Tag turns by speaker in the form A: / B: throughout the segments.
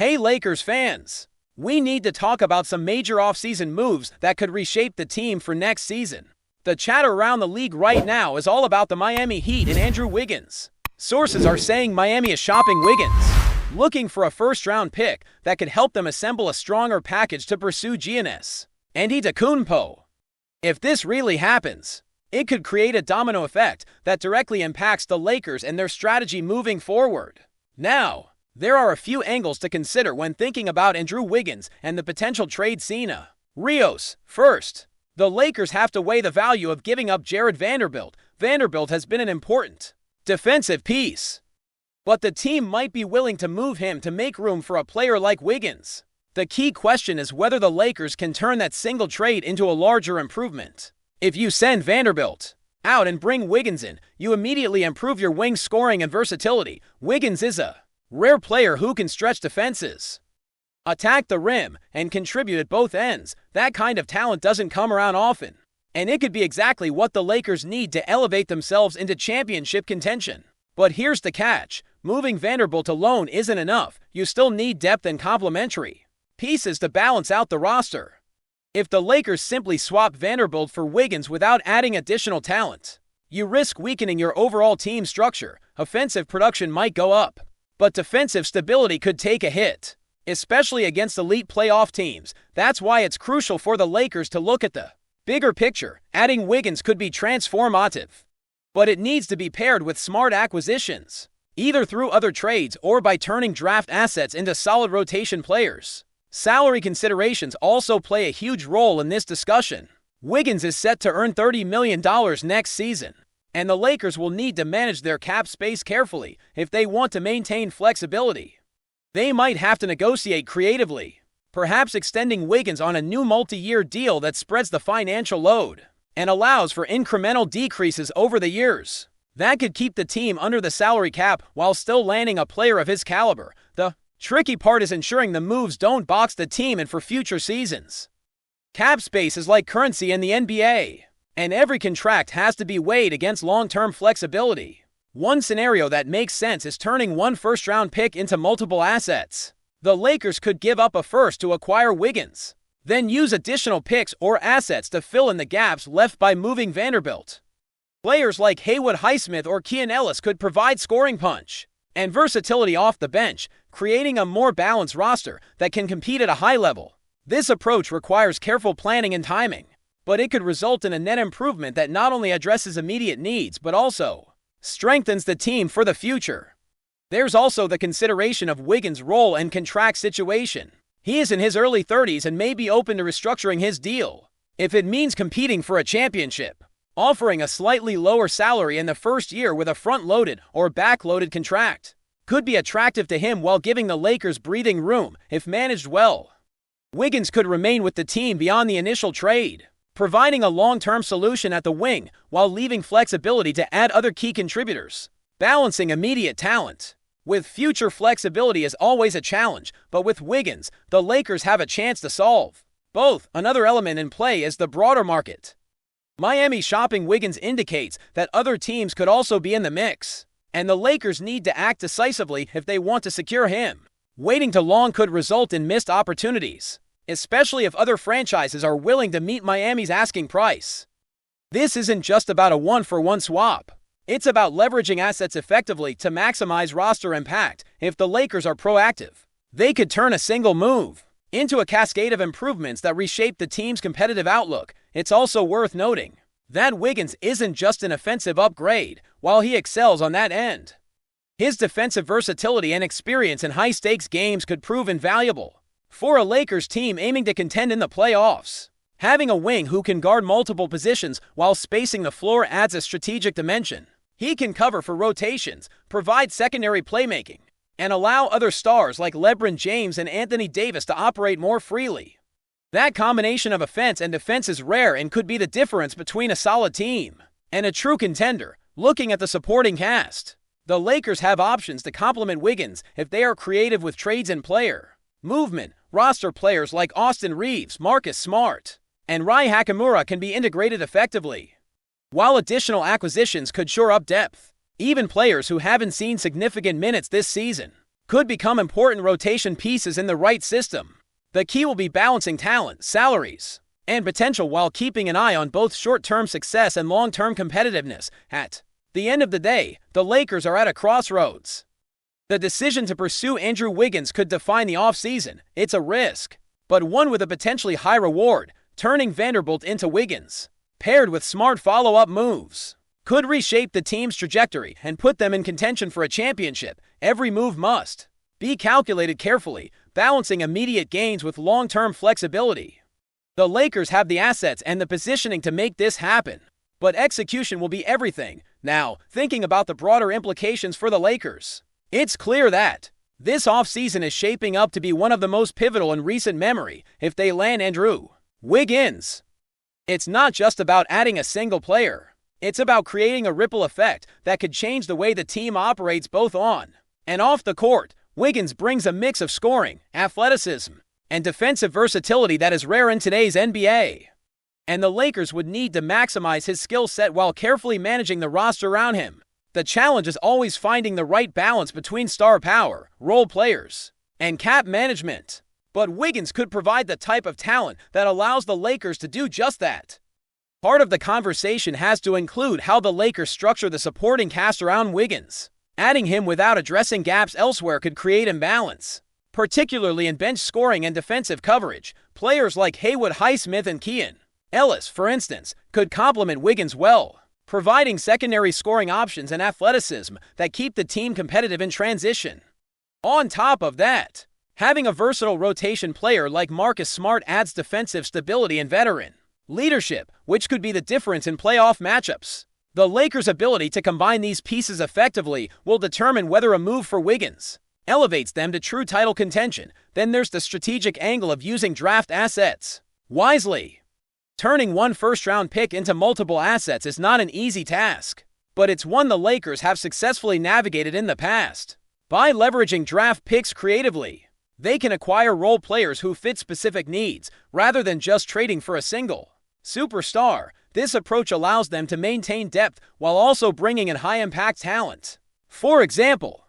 A: Hey Lakers fans! We need to talk about some major offseason moves that could reshape the team for next season. The chatter around the league right now is all about the Miami Heat and Andrew Wiggins. Sources are saying Miami is shopping Wiggins, looking for a first-round pick that could help them assemble a stronger package to pursue Giannis Antetokounmpo. If this really happens, it could create a domino effect that directly impacts the Lakers and their strategy moving forward. Now, there are a few angles to consider when thinking about Andrew Wiggins and the potential trade scenario. First, the Lakers have to weigh the value of giving up Jared Vanderbilt. Vanderbilt has been an important defensive piece, but the team might be willing to move him to make room for a player like Wiggins. The key question is whether the Lakers can turn that single trade into a larger improvement. If you send Vanderbilt out and bring Wiggins in, you immediately improve your wing scoring and versatility. Wiggins is a rare player who can stretch defenses, attack the rim, and contribute at both ends. That kind of talent doesn't come around often, and it could be exactly what the Lakers need to elevate themselves into championship contention. But here's the catch. Moving Vanderbilt alone isn't enough. You still need depth and complementary pieces to balance out the roster. If the Lakers simply swap Vanderbilt for Wiggins without adding additional talent, you risk weakening your overall team structure. Offensive production might go up, but defensive stability could take a hit, especially against elite playoff teams. That's why it's crucial for the Lakers to look at the bigger picture. Adding Wiggins could be transformative, but it needs to be paired with smart acquisitions, either through other trades or by turning draft assets into solid rotation players. Salary considerations also play a huge role in this discussion. Wiggins is set to earn $30 million next season, and the Lakers will need to manage their cap space carefully if they want to maintain flexibility. They might have to negotiate creatively, perhaps extending Wiggins on a new multi-year deal that spreads the financial load and allows for incremental decreases over the years. That could keep the team under the salary cap while still landing a player of his caliber. The tricky part is ensuring the moves don't box the team in for future seasons. Cap space is like currency in the NBA, and every contract has to be weighed against long-term flexibility. One scenario that makes sense is turning one first-round pick into multiple assets. The Lakers could give up a first to acquire Wiggins, then use additional picks or assets to fill in the gaps left by moving Vanderbilt. Players like Haywood Highsmith or Keon Ellis could provide scoring punch and versatility off the bench, creating a more balanced roster that can compete at a high level. This approach requires careful planning and timing, but it could result in a net improvement that not only addresses immediate needs but also strengthens the team for the future. There's also the consideration of Wiggins' role and contract situation. He is in his early 30s and may be open to restructuring his deal if it means competing for a championship. Offering a slightly lower salary in the first year with a front-loaded or back-loaded contract could be attractive to him while giving the Lakers breathing room if managed well. Wiggins could remain with the team beyond the initial trade, providing a long-term solution at the wing while leaving flexibility to add other key contributors. Balancing immediate talent with future flexibility is always a challenge, but with Wiggins, the Lakers have a chance to solve both. Another element in play is the broader market. Miami shopping Wiggins indicates that other teams could also be in the mix, and the Lakers need to act decisively if they want to secure him. Waiting too long could result in missed opportunities, especially if other franchises are willing to meet Miami's asking price. This isn't just about a one-for-one swap. It's about leveraging assets effectively to maximize roster impact. If the Lakers are proactive, they could turn a single move into a cascade of improvements that reshape the team's competitive outlook. It's also worth noting that Wiggins isn't just an offensive upgrade. While he excels on that end, his defensive versatility and experience in high-stakes games could prove invaluable for a Lakers team aiming to contend in the playoffs. Having a wing who can guard multiple positions while spacing the floor adds a strategic dimension. He can cover for rotations, provide secondary playmaking, and allow other stars like LeBron James and Anthony Davis to operate more freely. That combination of offense and defense is rare and could be the difference between a solid team and a true contender. Looking at the supporting cast, the Lakers have options to complement Wiggins if they are creative with trades and player movement. Roster players like Austin Reeves, Marcus Smart, and Rai Hachimura can be integrated effectively, while additional acquisitions could shore up depth. Even players who haven't seen significant minutes this season could become important rotation pieces in the right system. The key will be balancing talent, salaries, and potential while keeping an eye on both short-term success and long-term competitiveness. At the end of the day, the Lakers are at a crossroads. The decision to pursue Andrew Wiggins could define the offseason. It's a risk, but one with a potentially high reward. Turning Vanderbilt into Wiggins, paired with smart follow-up moves, could reshape the team's trajectory and put them in contention for a championship. Every move must be calculated carefully, balancing immediate gains with long-term flexibility. The Lakers have the assets and the positioning to make this happen, but execution will be everything. Now, thinking about the broader implications for the Lakers, it's clear that this offseason is shaping up to be one of the most pivotal in recent memory if they land Andrew Wiggins. It's not just about adding a single player. It's about creating a ripple effect that could change the way the team operates both on and off the court. Wiggins brings a mix of scoring, athleticism, and defensive versatility that is rare in today's NBA. And the Lakers would need to maximize his skill set while carefully managing the roster around him. The challenge is always finding the right balance between star power, role players, and cap management. But Wiggins could provide the type of talent that allows the Lakers to do just that. Part of the conversation has to include how the Lakers structure the supporting cast around Wiggins. Adding him without addressing gaps elsewhere could create imbalance, particularly in bench scoring and defensive coverage. Players like Haywood Highsmith and Keon Ellis, for instance, could complement Wiggins well, providing secondary scoring options and athleticism that keep the team competitive in transition. On top of that, having a versatile rotation player like Marcus Smart adds defensive stability and veteran leadership, which could be the difference in playoff matchups. The Lakers' ability to combine these pieces effectively will determine whether a move for Wiggins elevates them to true title contention. Then there's the strategic angle of using draft assets wisely. Turning one first-round pick into multiple assets is not an easy task, but it's one the Lakers have successfully navigated in the past. By leveraging draft picks creatively, they can acquire role players who fit specific needs, rather than just trading for a single superstar. This approach allows them to maintain depth while also bringing in high-impact talent. For example,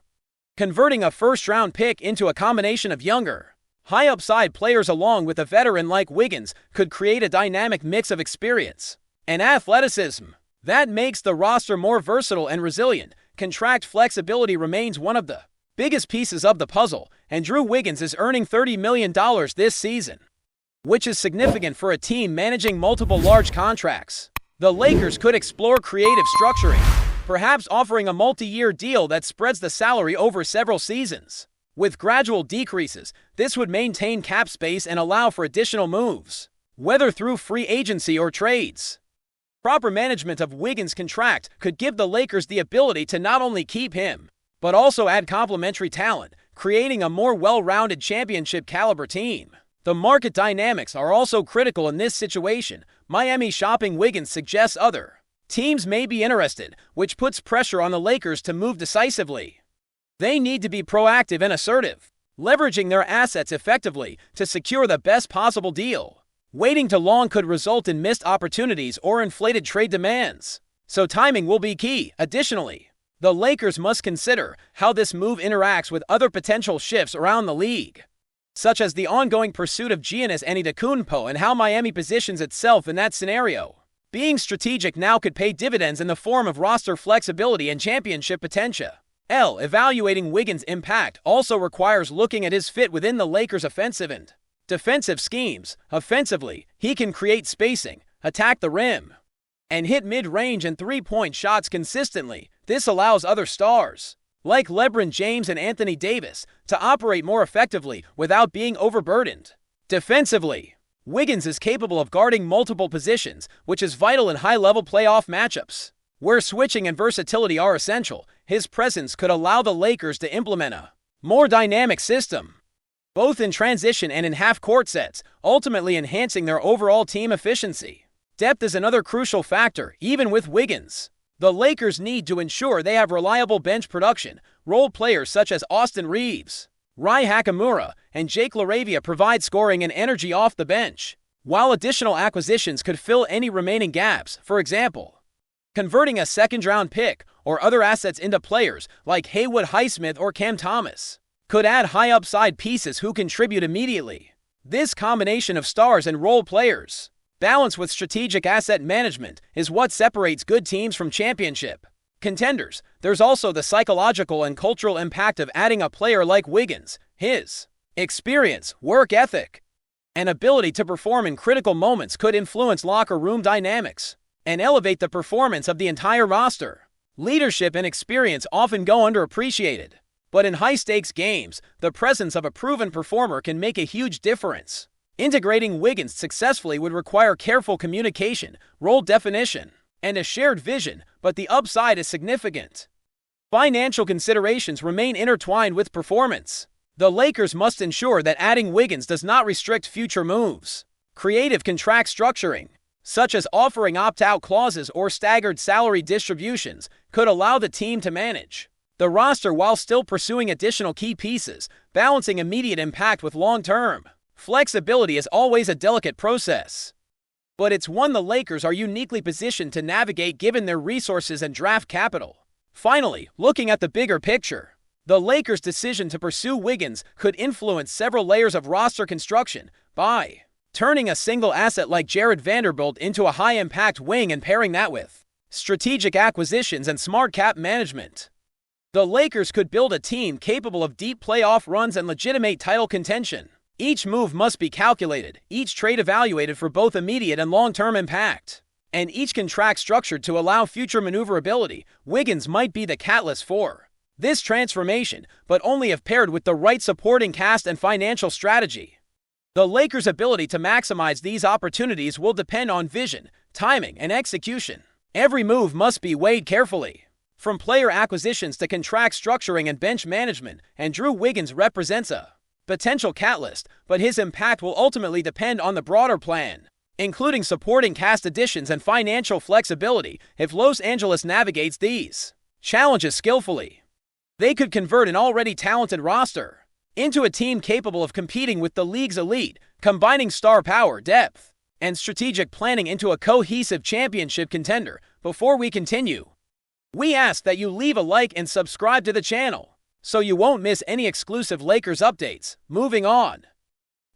A: converting a first-round pick into a combination of younger, high-upside players along with a veteran like Wiggins could create a dynamic mix of experience and athleticism that makes the roster more versatile and resilient. Contract flexibility remains one of the biggest pieces of the puzzle. Andrew Wiggins is earning $30 million this season, which is significant for a team managing multiple large contracts. The Lakers could explore creative structuring, perhaps offering a multi-year deal that spreads the salary over several seasons. With gradual decreases, this would maintain cap space and allow for additional moves, whether through free agency or trades. Proper management of Wiggins' contract could give the Lakers the ability to not only keep him, but also add complementary talent, creating a more well-rounded championship-caliber team. The market dynamics are also critical in this situation. Miami shopping Wiggins suggests other teams may be interested, which puts pressure on the Lakers to move decisively. They need to be proactive and assertive, leveraging their assets effectively to secure the best possible deal. Waiting too long could result in missed opportunities or inflated trade demands, so timing will be key. Additionally, the Lakers must consider how this move interacts with other potential shifts around the league, such as the ongoing pursuit of Giannis Antetokounmpo and how Miami positions itself in that scenario. Being strategic now could pay dividends in the form of roster flexibility and championship potential. Evaluating Wiggins' impact also requires looking at his fit within the Lakers' offensive and defensive schemes. Offensively, he can create spacing, attack the rim, and hit mid-range and three-point shots consistently. This allows other stars, like LeBron James and Anthony Davis, to operate more effectively without being overburdened. Defensively, Wiggins is capable of guarding multiple positions, which is vital in high-level playoff matchups, where switching and versatility are essential. His presence could allow the Lakers to implement a more dynamic system, both in transition and in half-court sets, ultimately enhancing their overall team efficiency. Depth is another crucial factor, even with Wiggins. The Lakers need to ensure they have reliable bench production. Role players such as Austin Reeves, Rai Hakamura, and Jake LaRavia provide scoring and energy off the bench, while additional acquisitions could fill any remaining gaps. For example, converting a second-round pick or other assets into players like Haywood Highsmith or Cam Thomas could add high-upside pieces who contribute immediately. This combination of stars and role players, balanced with strategic asset management, is what separates good teams from championship contenders. There's also the psychological and cultural impact of adding a player like Wiggins. His experience, work ethic, and ability to perform in critical moments could influence locker room dynamics and elevate the performance of the entire roster. Leadership and experience often go underappreciated, but in high-stakes games, the presence of a proven performer can make a huge difference. Integrating Wiggins successfully would require careful communication, role definition, and a shared vision, but the upside is significant. Financial considerations remain intertwined with performance. The Lakers must ensure that adding Wiggins does not restrict future moves. Creative contract structuring, such as offering opt-out clauses or staggered salary distributions, could allow the team to manage the roster while still pursuing additional key pieces, balancing immediate impact with long-term flexibility is always a delicate process, but it's one the Lakers are uniquely positioned to navigate given their resources and draft capital. Finally, looking at the bigger picture, the Lakers' decision to pursue Wiggins could influence several layers of roster construction by turning a single asset like Jared Vanderbilt into a high-impact wing and pairing that with strategic acquisitions and smart cap management. The Lakers could build a team capable of deep playoff runs and legitimate title contention. Each move must be calculated, each trade evaluated for both immediate and long-term impact, and each contract structured to allow future maneuverability. Wiggins might be the catalyst for this transformation, but only if paired with the right supporting cast and financial strategy. The Lakers' ability to maximize these opportunities will depend on vision, timing, and execution. Every move must be weighed carefully, from player acquisitions to contract structuring and bench management, and Drew Wiggins represents a potential catalyst, but his impact will ultimately depend on the broader plan, including supporting cast additions and financial flexibility. If Los Angeles navigates these challenges skillfully, they could convert an already talented roster into a team capable of competing with the league's elite, combining star power, depth, and strategic planning into a cohesive championship contender. Before we continue, we ask that you leave a like and subscribe to the channel so you won't miss any exclusive Lakers updates. Moving on.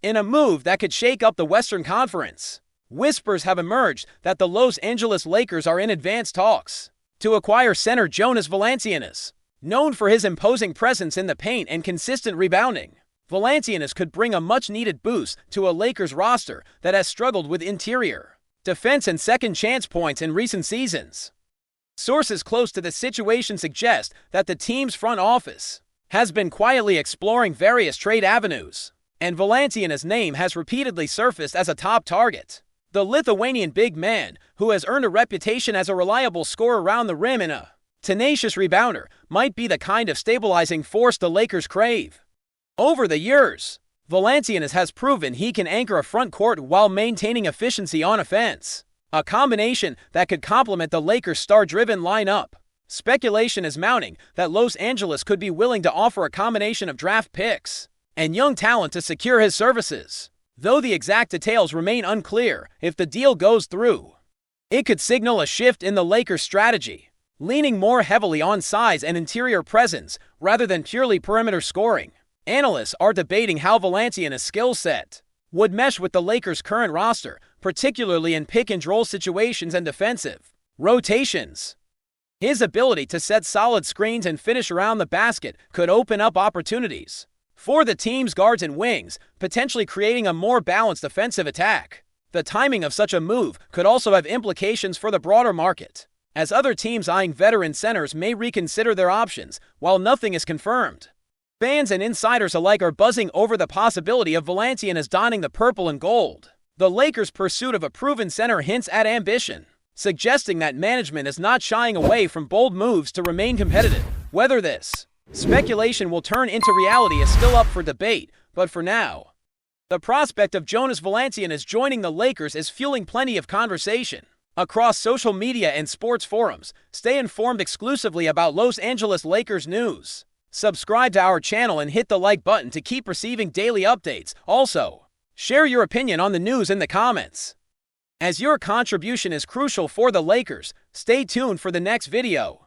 A: In a move that could shake up the Western Conference, whispers have emerged that the Los Angeles Lakers are in advanced talks to acquire center Jonas Valanciunas. Known for his imposing presence in the paint and consistent rebounding, Valanciunas could bring a much-needed boost to a Lakers roster that has struggled with interior defense and second-chance points in recent seasons. Sources close to the situation suggest that the team's front office has been quietly exploring various trade avenues, and Valanciunas' name has repeatedly surfaced as a top target. The Lithuanian big man, who has earned a reputation as a reliable scorer around the rim and a tenacious rebounder, might be the kind of stabilizing force the Lakers crave. Over the years, Valanciunas has proven he can anchor a front court while maintaining efficiency on offense, a combination that could complement the Lakers' star-driven lineup. Speculation is mounting that Los Angeles could be willing to offer a combination of draft picks and young talent to secure his services. Though the exact details remain unclear, if the deal goes through, it could signal a shift in the Lakers' strategy, leaning more heavily on size and interior presence rather than purely perimeter scoring. Analysts are debating how Valanciunas' skill set would mesh with the Lakers' current roster, particularly in pick-and-roll situations and defensive rotations. His ability to set solid screens and finish around the basket could open up opportunities for the team's guards and wings, potentially creating a more balanced offensive attack. The timing of such a move could also have implications for the broader market, as other teams eyeing veteran centers may reconsider their options. While nothing is confirmed, fans and insiders alike are buzzing over the possibility of Valanciunas donning the purple and gold. The Lakers' pursuit of a proven center hints at ambition, suggesting that management is not shying away from bold moves to remain competitive. Whether this speculation will turn into reality is still up for debate, but for now, the prospect of Jonas Valanciunas joining the Lakers is fueling plenty of conversation across social media and sports forums. Stay informed exclusively about Los Angeles Lakers news. Subscribe to our channel and hit the like button to keep receiving daily updates. Also, share your opinion on the news in the comments, as your contribution is crucial for the Lakers. Stay tuned for the next video.